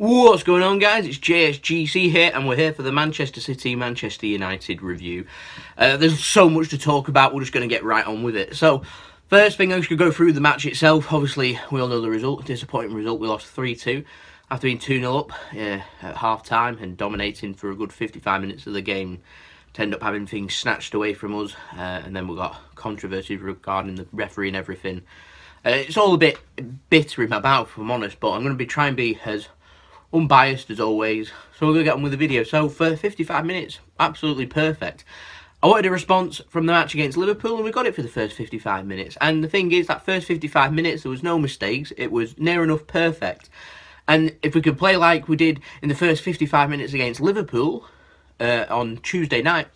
What's going on, guys? It's JSGC here, and we're here for the Manchester City Manchester United review. There's so much to talk about, we're just going to get right on with it. So, first thing, I'm just going to go through the match itself. Obviously, we all know the result, disappointing result. We lost 3-2 after being 2-0 up at half-time and dominating for a good 55 minutes of the game. To end up having things snatched away from us, and then we got controversy regarding the referee and everything. It's all a bit bitter in my mouth, if I'm honest, but I'm going to try and be as unbiased as always. So we're going to get on with the video. So for 55 minutes, absolutely perfect. I wanted a response from the match against Liverpool, and we got it for the first 55 minutes. And the thing is, that first 55 minutes, there was no mistakes. It was near enough perfect. And if we could play like we did in the first 55 minutes against Liverpool on Tuesday night,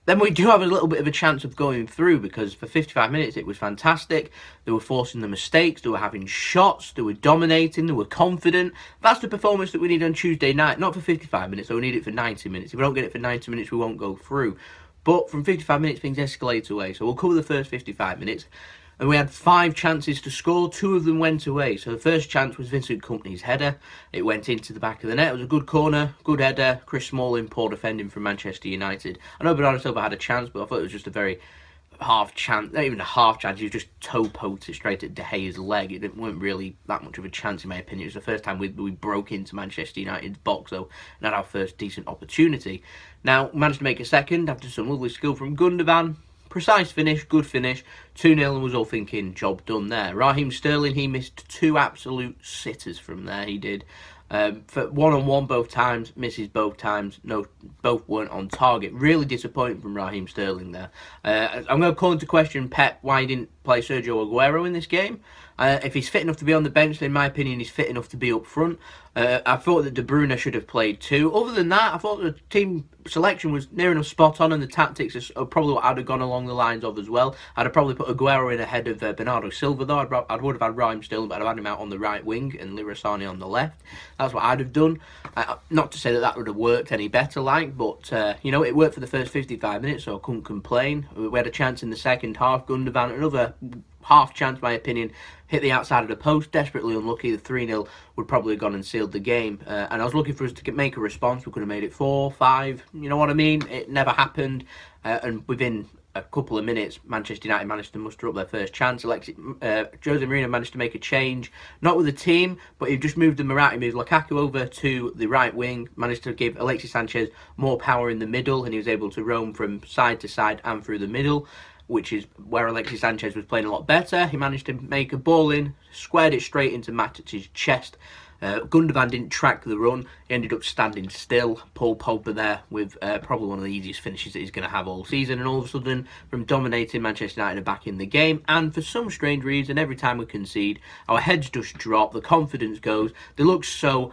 then we do have a little bit of a chance of going through, because for 55 minutes it was fantastic. They were forcing the mistakes, they were having shots, they were dominating, they were confident. That's the performance that we need on Tuesday night, not for 55 minutes, so we need it for 90 minutes. If we don't get it for 90 minutes, we won't go through. But from 55 minutes, things escalate away. So we'll cover the first 55 minutes. And we had 5 chances to score, 2 of them went away. So the first chance was Vincent Kompany's header. It went into the back of the net. It was a good corner, good header. Chris Smalling, poor defending from Manchester United. I know Bernardo Silva had a chance, but I thought it was just a very half chance, not even a half chance. He was just toe-poked it straight at De Gea's leg. It weren't really that much of a chance, in my opinion. It was the first time we broke into Manchester United's box, though, and had our first decent opportunity. Now, managed to make a second after some lovely skill from Gundogan. Precise finish, good finish, 2-0, and was all thinking, job done there. Raheem Sterling, he missed 2 absolute sitters from there, he did. For one-on-one both times, misses both times, no, both weren't on target. Really disappointing from Raheem Sterling there. I'm going to call into question Pep why he didn't play Sergio Aguero in this game. If he's fit enough to be on the bench, then in my opinion he's fit enough to be up front. I thought that De Bruyne should have played too. Other than that, I thought the team selection was near enough spot on, and the tactics is probably what I'd have gone along the lines of as well. I'd have probably put Aguero in ahead of Bernardo Silva, though. I would have had Raheem Sterling, but I'd have had him out on the right wing and Lirasani on the left. That's what I'd have done. Not to say that would have worked any better, but you know, it worked for the first 55 minutes, so I couldn't complain. We had a chance in the second half. Gundogan, another half chance, my opinion, hit the outside of the post, desperately unlucky. The 3-0 would probably have gone and sealed the game. And I was looking for us to make a response. We could have made it 4, 5, you know what I mean? It never happened. And within a couple of minutes, Manchester United managed to muster up their first chance. Jose Mourinho managed to make a change, not with the team, but he just moved them around. He moved Lukaku over to the right wing, managed to give Alexis Sanchez more power in the middle, and he was able to roam from side to side and through the middle, which is where Alexis Sanchez was playing a lot better. He managed to make a ball in, squared it straight into Matic's chest. Gundogan didn't track the run. He ended up standing still. Paul Pogba there with probably one of the easiest finishes that he's going to have all season. And all of a sudden, from dominating, Manchester United are back in the game. And for some strange reason, every time we concede, our heads just drop. The confidence goes. They look so,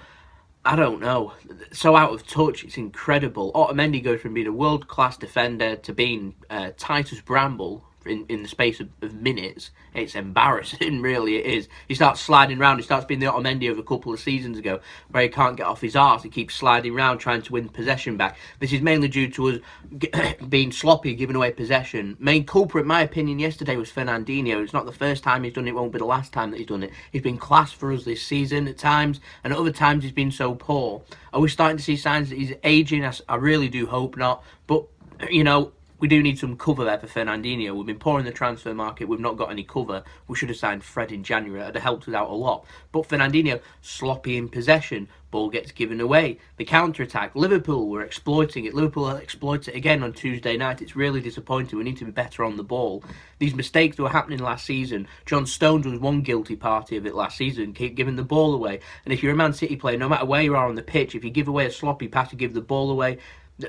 I don't know, so out of touch. It's incredible. Otamendi goes from being a world-class defender to being Titus Bramble in the space of minutes. It's embarrassing, really, it is. He starts sliding around. He starts being the Otamendi of a couple of seasons ago, where he can't get off his arse. He keeps sliding around trying to win possession back. This is mainly due to us being sloppy, giving away possession. Main culprit, in my opinion, yesterday was Fernandinho. It's not the first time he's done it. It won't be the last time that he's done it. He's been class for us this season at times, and at other times he's been so poor. Are we starting to see signs that he's aging? I really do hope not. But, you know, we do need some cover there for Fernandinho. We've been poor in the transfer market. We've not got any cover. We should have signed Fred in January. It would have helped us out a lot. But Fernandinho, sloppy in possession. Ball gets given away. The counter-attack. Liverpool were exploiting it. Liverpool exploits it again on Tuesday night. It's really disappointing. We need to be better on the ball. These mistakes that were happening last season. John Stones was one guilty party of it last season. Keep giving the ball away. And if you're a Man City player, no matter where you are on the pitch, if you give away a sloppy pass, you give the ball away,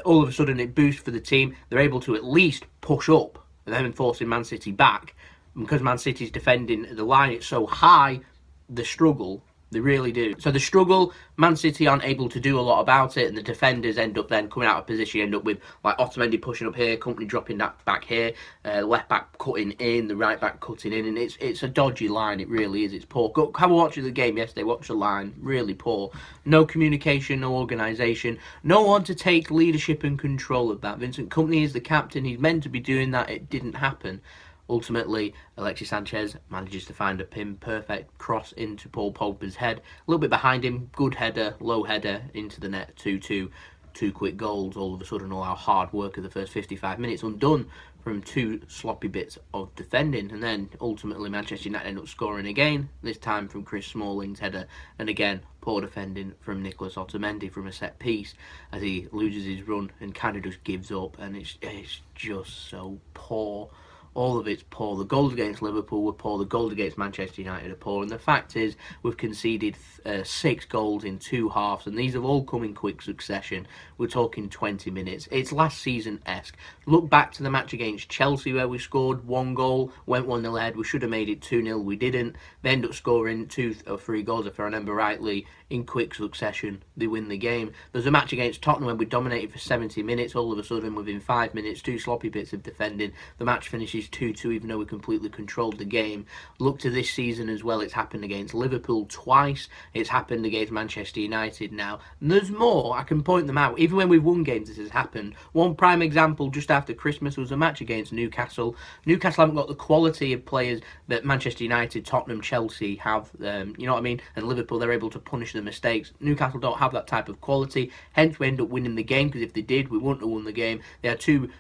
all of a sudden it boosts for the team. They're able to at least push up and then forcing Man City back. And because Man City's defending the line, it's so high, the struggle. They really do. So the struggle, Man City aren't able to do a lot about it, and the defenders end up then coming out of position. You end up with like Otamendi pushing up here, Kompany dropping that back here, left back cutting in, the right back cutting in, and it's a dodgy line. It really is. It's poor. Go have a watch of the game yesterday. Watch the line. Really poor. No communication, no organisation, no one to take leadership and control of that. Vincent Kompany is the captain. He's meant to be doing that. It didn't happen. Ultimately, Alexis Sanchez manages to find a pin-perfect cross into Paul Pogba's head. A little bit behind him, good header, low header into the net, 2-2. 2 quick goals. All of a sudden, all our hard work of the first 55 minutes undone from 2 sloppy bits of defending. And then, ultimately, Manchester United end up scoring again, this time from Chris Smalling's header. And again, poor defending from Nicolas Otamendi from a set piece as he loses his run and kind of just gives up. And it's just so poor. All of it's poor. The goals against Liverpool were poor. The goals against Manchester United are poor. And the fact is, we've conceded 6 goals in 2 halves, and these have all come in quick succession. We're talking 20 minutes. It's last season-esque. Look back to the match against Chelsea where we scored 1 goal, went 1-0 ahead. We should have made it 2-0. We didn't. They end up scoring 2 or 3 goals, if I remember rightly, in quick succession. They win the game. There's a match against Tottenham when we dominated for 70 minutes. All of a sudden, within 5 minutes, 2 sloppy bits of defending. The match finishes 2-2, even though we completely controlled the game. Look to this season as well. It's happened against Liverpool twice. It's happened against Manchester United now. And there's more. I can point them out. Even when we've won games, this has happened. One prime example just after Christmas was a match against Newcastle. Newcastle haven't got the quality of players that Manchester United, Tottenham, Chelsea have. You know what I mean? And Liverpool, they're able to punish the mistakes. Newcastle don't have that type of quality. Hence, we end up winning the game, because if they did, we wouldn't have won the game. They had 2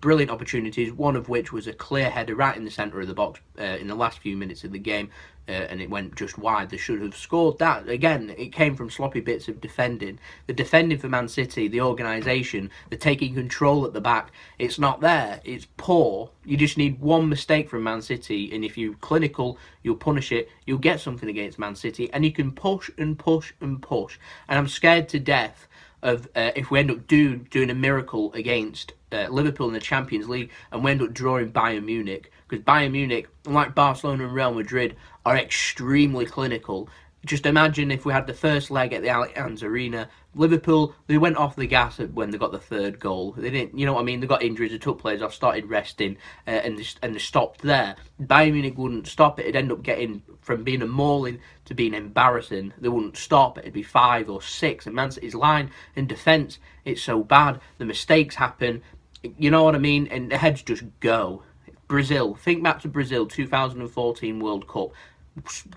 brilliant opportunities, one of which was a clear header right in the centre of the box in the last few minutes of the game, and it went just wide. They should have scored that. Again, it came from sloppy bits of defending. The defending for Man City, the organisation, the taking control at the back, it's not there. It's poor. You just need one mistake from Man City, and if you're clinical, you'll punish it. You'll get something against Man City, and you can push and push and push. And I'm scared to death of if we end up doing a miracle against Liverpool in the Champions League and we end up drawing Bayern Munich, because Bayern Munich, unlike Barcelona and Real Madrid, are extremely clinical. Just imagine if we had the first leg at the Allianz Arena. Liverpool, they went off the gas when they got the 3rd goal. They didn't, you know what I mean? They got injuries, they took players off, started resting, and they stopped there. Bayern Munich wouldn't stop it. It'd end up getting from being a mauling to being embarrassing. They wouldn't stop. It'd be 5 or 6. And Man City's line and defence, it's so bad. The mistakes happen. You know what I mean? And the heads just go. Brazil, think back to Brazil, 2014 World Cup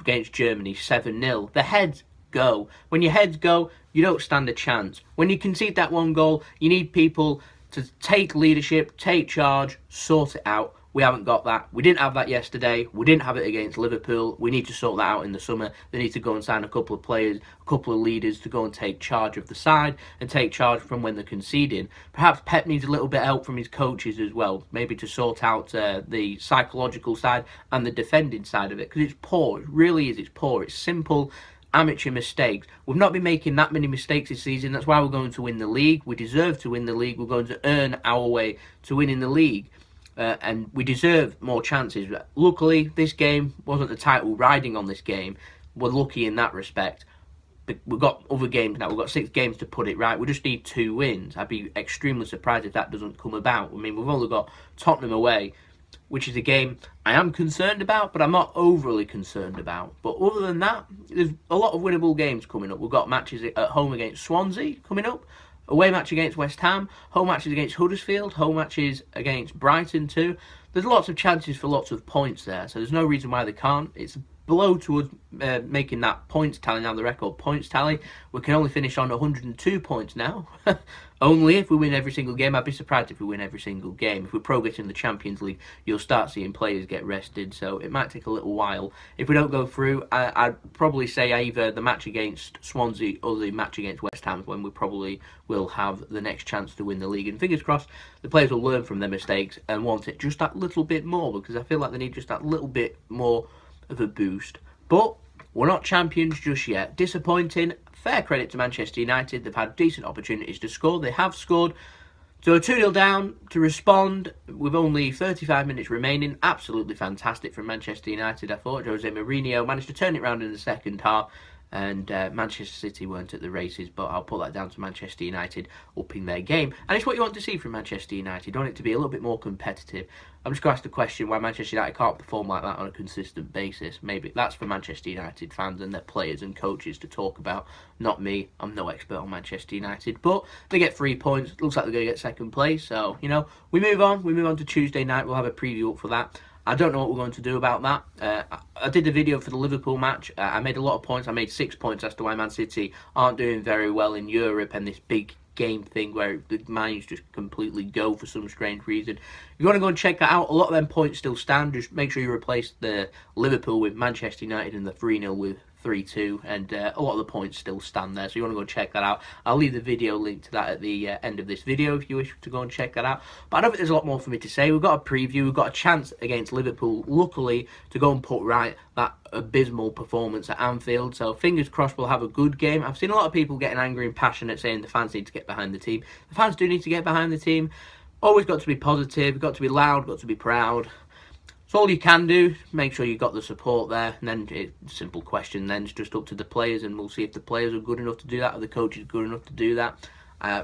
against Germany, 7-0. The heads go. When your heads go, you don't stand a chance. When you concede that 1 goal, you need people to take leadership, take charge, sort it out. We haven't got that. We didn't have that yesterday. We didn't have it against Liverpool. We need to sort that out in the summer. They need to go and sign a couple of players, a couple of leaders to go and take charge of the side and take charge from when they're conceding. Perhaps Pep needs a little bit of help from his coaches as well, maybe to sort out the psychological side and the defending side of it, because it's poor. It really is. It's poor. It's simple amateur mistakes. We've not been making that many mistakes this season. That's why we're going to win the league. We deserve to win the league. We're going to earn our way to winning the league. And we deserve more chances. Luckily, this game wasn't the title riding on this game. We're lucky in that respect. But we've got other games now. We've got 6 games to put it right. We just need 2 wins. I'd be extremely surprised if that doesn't come about. I mean, we've only got Tottenham away, which is a game I am concerned about, but I'm not overly concerned about. But other than that, there's a lot of winnable games coming up. We've got matches at home against Swansea coming up. Away match against West Ham, home matches against Huddersfield, home matches against Brighton too. There's lots of chances for lots of points there, so there's no reason why they can't. It's below towards making that points tally now, the record points tally. We can only finish on 102 points now. Only if we win every single game. I'd be surprised if we win every single game. If we progress in the Champions League, you'll start seeing players get rested, so it might take a little while. If we don't go through, I'd probably say either the match against Swansea or the match against West Ham when we probably will have the next chance to win the league. And fingers crossed, the players will learn from their mistakes and want it just that little bit more, because I feel like they need just that little bit more of a boost. But we're not champions just yet. Disappointing. Fair credit to Manchester United. They've had decent opportunities to score. They have scored. So 2-0 down to respond with only 35 minutes remaining. Absolutely fantastic from Manchester United, I thought. Jose Mourinho managed to turn it around in the second half. and Manchester City weren't at the races, but I'll put that down to Manchester United upping their game. And it's what you want to see from Manchester United. You want it to be a little bit more competitive. I'm just going to ask the question why Manchester United can't perform like that on a consistent basis. Maybe that's for Manchester United fans and their players and coaches to talk about, not me. I'm no expert on Manchester United, but they get 3 points. Looks like they're going to get second place. So, you know, we move on. We move on to Tuesday night. We'll have a preview up for that. I don't know what we're going to do about that. I did the video for the Liverpool match. I made a lot of points. I made 6 points as to why Man City aren't doing very well in Europe and this big game thing where the minds just completely go for some strange reason. If you want to go and check that out, a lot of them points still stand. Just make sure you replace the Liverpool with Manchester United and the 3-0 with 3-2, and a lot of the points still stand there, so you want to go check that out. I'll leave the video link to that at the end of this video if you wish to go and check that out. But I don't think there's a lot more for me to say. We've got a preview, we've got a chance against Liverpool, luckily, to go and put right that abysmal performance at Anfield, so fingers crossed we'll have a good game. I've seen a lot of people getting angry and passionate saying the fans need to get behind the team. The fans do need to get behind the team. Always got to be positive, got to be loud, got to be proud. So all you can do, make sure you got the support there, and then simple question then, it's just up to the players, and we'll see if the players are good enough to do that, or the coach is good enough to do that.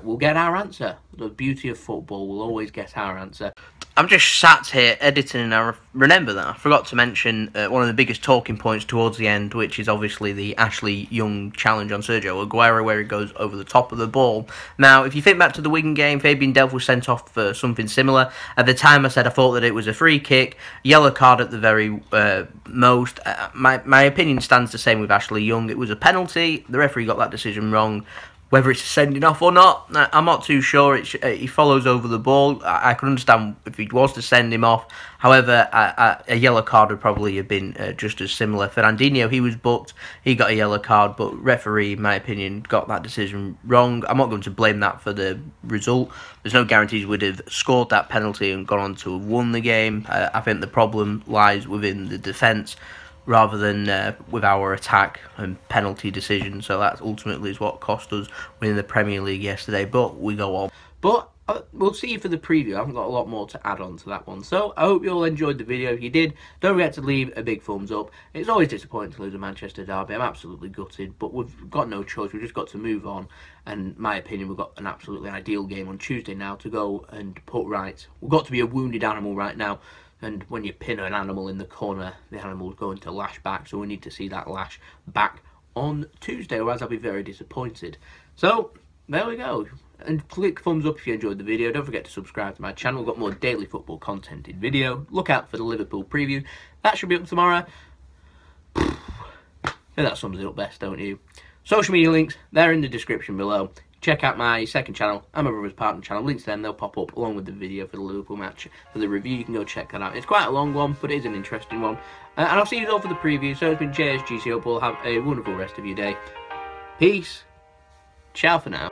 We'll get our answer. The beauty of football, we'll always get our answer. I'm just sat here editing, and I remember that I forgot to mention one of the biggest talking points towards the end, which is obviously the Ashley Young challenge on Sergio Aguero, where he goes over the top of the ball. Now, if you think back to the Wigan game, Fabian Delph was sent off for something similar. At the time, I said I thought that it was a free kick, yellow card at the very most. My opinion stands the same with Ashley Young. It was a penalty. The referee got that decision wrong. Whether it's sending off or not, I'm not too sure. He follows over the ball. I could understand if he was to send him off. However, a yellow card would probably have been just as similar. Fernandinho, he was booked. He got a yellow card, but referee, in my opinion, got that decision wrong. I'm not going to blame that for the result. There's no guarantees we'd have scored that penalty and gone on to have won the game. I think the problem lies within the defence, rather than with our attack and penalty decision. So that ultimately is what cost us winning the Premier League yesterday, but we go on. But we'll see you for the preview. I haven't got a lot more to add on to that one. So I hope you all enjoyed the video. If you did, don't forget to leave a big thumbs up. It's always disappointing to lose a Manchester derby. I'm absolutely gutted, but we've got no choice. We've just got to move on. And in my opinion, we've got an absolutely ideal game on Tuesday now to go and put right. We've got to be a wounded animal right now. And when you pin an animal in the corner, the animal's going to lash back. So we need to see that lash back on Tuesday, or else I'll be very disappointed. So, there we go. And click thumbs up if you enjoyed the video. Don't forget to subscribe to my channel. We've got more daily football content in video. Look out for the Liverpool preview. That should be up tomorrow. I think that sums it up best, don't you? Social media links, they're in the description below. Check out my second channel and my brother's partner channel. Links to them, they'll pop up along with the video for the Liverpool match. For the review, you can go check that out. It's quite a long one, but it is an interesting one. And I'll see you all for the preview. So it's been JSGC. Hope you all have a wonderful rest of your day. Peace. Ciao for now.